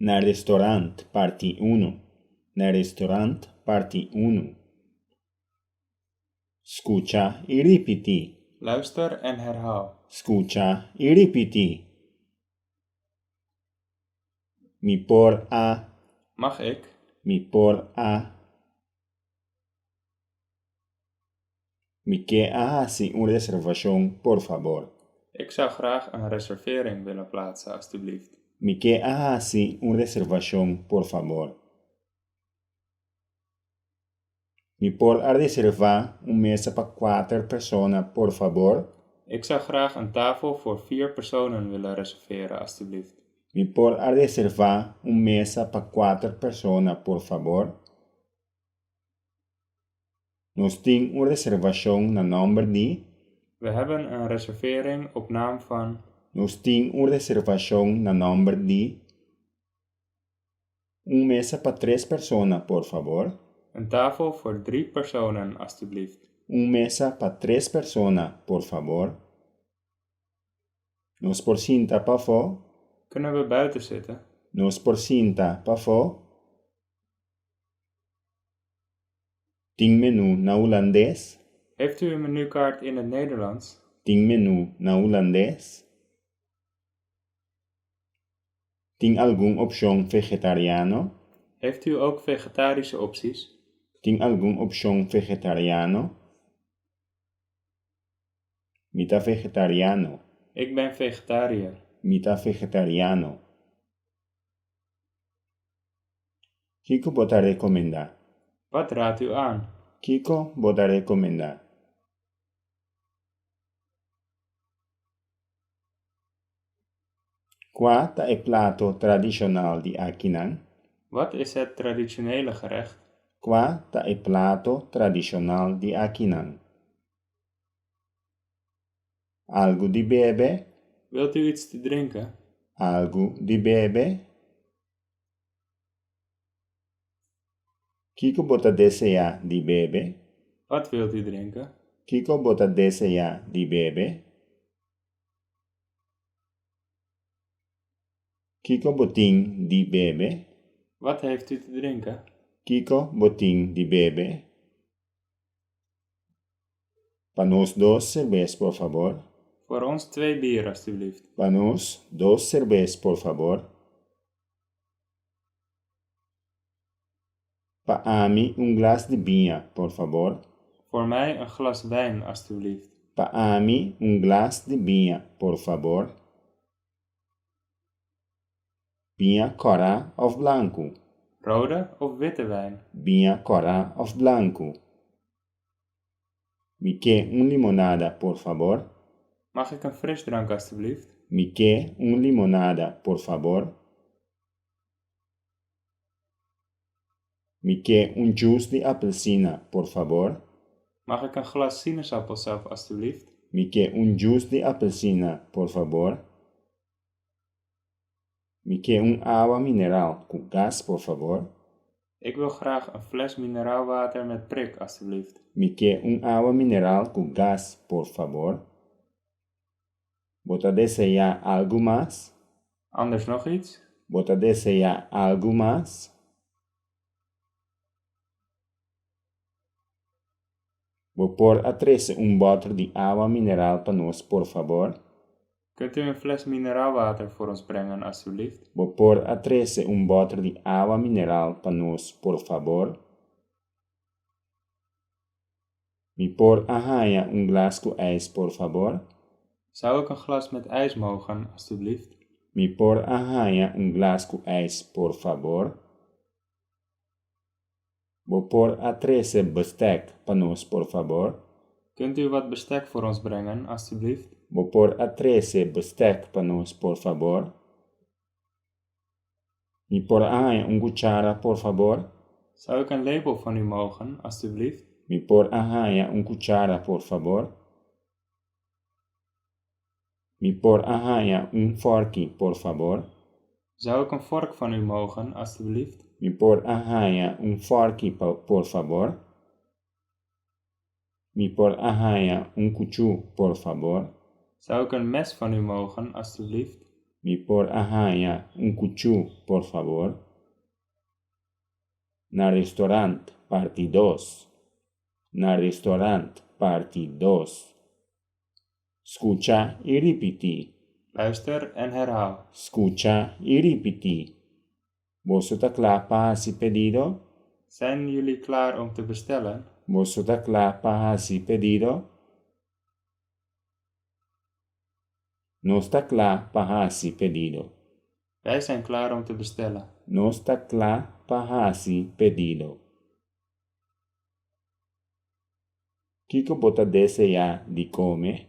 Naar restaurant, party 1. Naar restaurant, party 1. Escucha y repite. Luister en herhaal. Escucha y repite. Mi por a. Mag ik? Mi por a. Mi que hace una reservación, por favor. Ik zou graag een reservering willen plaatsen, alstublieft. Mi que hace una reservación, por favor. Mi por a reservar mesa para 4 personas, por favor. Ik zou graag een tafel voor 4 personen willen reserveren, alstublieft. Mi por a reservar mesa para 4 personas, por favor. Nos tem una reservación na nombre de. We hebben een reservering op naam van. Nos tem una reservación na nombre de. Mesa para 3 personas, por favor. Een tafel voor 3 personen, alstublieft. Mesa para 3 personas, por favor. Nos por cinta, por favor. Kunnen we buiten zitten? Nos por cinta, por favor. Ting menu na holandês. Heeft u een menukaart in het Nederlands? Ting menu na holandês. Ting algum opção vegetariano. Heeft u ook vegetarische opties? Ting algum opção vegetariano. Mita vegetariano. Ik ben vegetariër. Mita vegetariano. Kiko bota recomendar. Wat raadt u aan? Kiko bota recomendar. Qual é o prato tradicional de Aquinan? Wat is het traditionele gerecht? Qual é o prato tradicional de Aquinan? Algo de beber? Wilt u iets te drinken? Algo de beber? Kiko bota desejar de beber? Wat wilt u drinken? Kiko bota desejar de beber? Kiko botin de beber? Wat heeft u te drinken? Kiko botin de beber? Panos 2 cervezas, por favor. Voor ons 2 bier, alstublieft. Panos 2 cervezas, por favor. Pa ami glas de vinho, por favor. Voor mij een glas wijn, alstublieft. Pa ami glas de vinho, por favor. Vinho Corá of blanco? Rode of witte wijn? Vinho Corá of blanco? Me quer limonada, por favor. Mag ik een frisdrank, alstublieft? Me quer limonada, por favor. Me quer juice de apelsina, por favor. Mag ik een glas sinaasappelsap, alstublieft? Me quer juice de apelsina, por favor. Me quer água mineral com gas, por favor. Ik wil graag een fles mineraalwater met prik, alstublieft. Me quer água mineral com gas, por favor. Bota desejar algo mais? Anders nog iets? Bota desejar algo mais? Vou pôr a 3 bottle de água mineral para nós, por favor. Kunt u een fles mineraalwater voor ons brengen, alstublieft? Vou pôr a 3 bottle de água mineral para nós, por favor. Me pôr arranha glas com ijs, por favor. Zou ik een glas met ijs mogen, alstublieft? Me pôr arranha glas com ijs, por favor. Vou pôr a 3 bestek para nós, por favor. Kunt u wat bestek voor ons brengen, alstublieft? Vou pôr a 3 bestek para nós, por favor. Me pôr arranha cuchara, por favor. Zou ik een lepel van u mogen, alstublieft? Me pôr arranha cuchara, por favor. Me pôr arranha fork, por favor. Zou ik een vork van u mogen, alstublieft? Me pôr arranha fork, por favor. Me pôr arranha cuchu, por favor. Zou ik een mes van u mogen, alstublieft? Mi por ahanha cuchu, por favor. Na restaurant, parte 2. Na restaurant, parte 2. Escucha e ripeti. Luister en herhaal. Escucha e ripeti. Vos está klaar para esse pedido? Zijn jullie klaar om te bestellen? Vos está klaar para esse pedido? No está klaar para esse pedido. Wij zijn klaar om te bestellen. No está klaar para esse pedido. Kiko bota desejar de comer.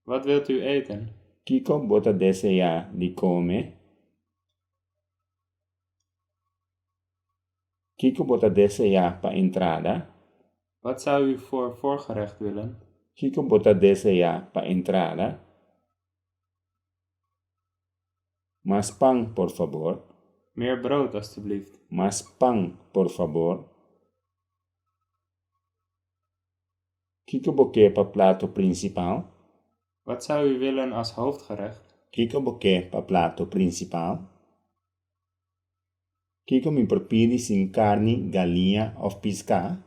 Wat wilt u eten? Kiko bota desejar de comer. Kiko bota desejar para entrada. Wat zou u voor voorgerecht willen? Kiko bota desejar para entrada. Más pan, por favor. Meer brood, alstublieft. Más pan, por favor. Kiko boquê para prato principal. Wat zou u willen als hoofdgerecht? Kiko boquê para prato principal. Kiko me propide sin carne, galinha of pisca.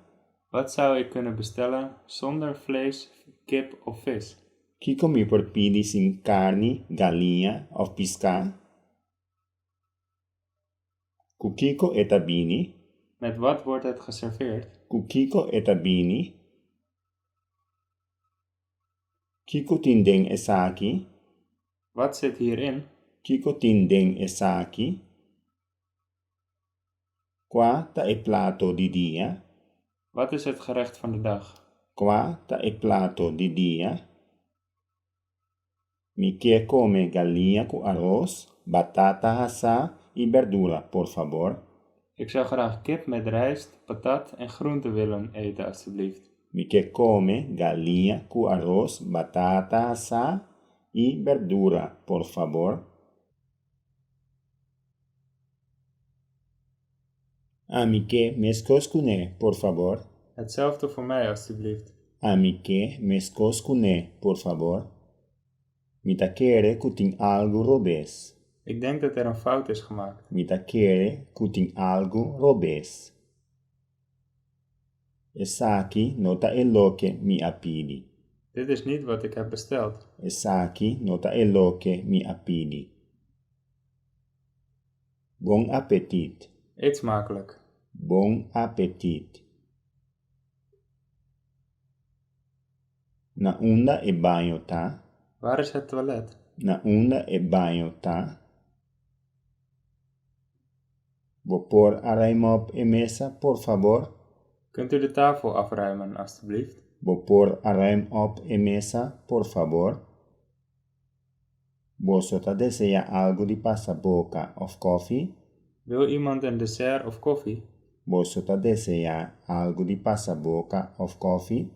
Wat zou ik kunnen bestellen zonder vlees, kip of vis? Kiko me propide sin carne, galinha of pisca. Kiko etabini. Met wat wordt het geserveerd? Kiko etabini. Kiko tindeng esaki. Wat zit hierin? Kiko tindeng esaki. Qua ta e plato di dia. Wat is het gerecht van de dag? Qua ta e plato di dia. Mi quer come galinha com arroz, batata assada e verdura, por favor. Ik zou graag kip met rijst, patat en groenten willen eten, alstublieft. Mi quer come galinha com arroz, batata assada e verdura, por favor. Mi quer mescoscune, por favor. Hetzelfde voor mij, alstublieft. Mi quer mescoscune, por favor. Mi taquere cutin algo robes. Ik denk dat er een fout is gemaakt. Mi taquere cutin algo robes. Esaki nota eloque mi apidi. Dit is niet wat ik heb besteld. Esaki nota eloque mi apidi. Bon appetit. Eet smakelijk. Bon appetit. Na onda e banho, tá? Waar is het toilet? Na onda e banho, tá? Vou pôr arruima op e mesa, por favor. Kunt u de tafel afruimen, alstublieft? Vou pôr arruima op e mesa, por favor. Você tá deseja algo de passaboca of coffee? Wil iemand een dessert of koffie? Você tá deseja algo de passaboca of coffee?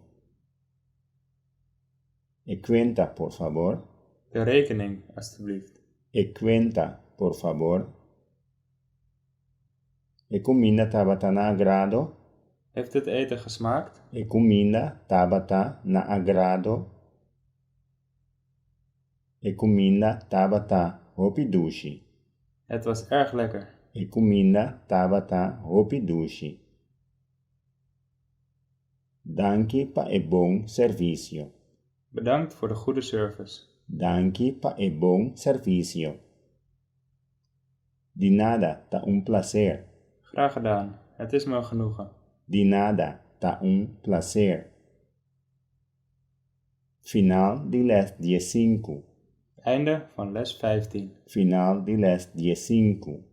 E cuenta, por favor. De rekening, alstublieft. E cuenta, por favor. E comida tabata na agrado. Heeft het eten gesmaakt? E comida tabata na agrado. E comida tabata hopidushi. Het was erg lekker. E comida tabata hopidushi. Danke pa e bom servicio. Bedankt voor de goede service. Danke pa e bom servicio. De nada, tá placer. Graag gedaan. Het is me een genoegen. De nada, tá placer. Final de les 15. Einde van les 15. Final de les 15.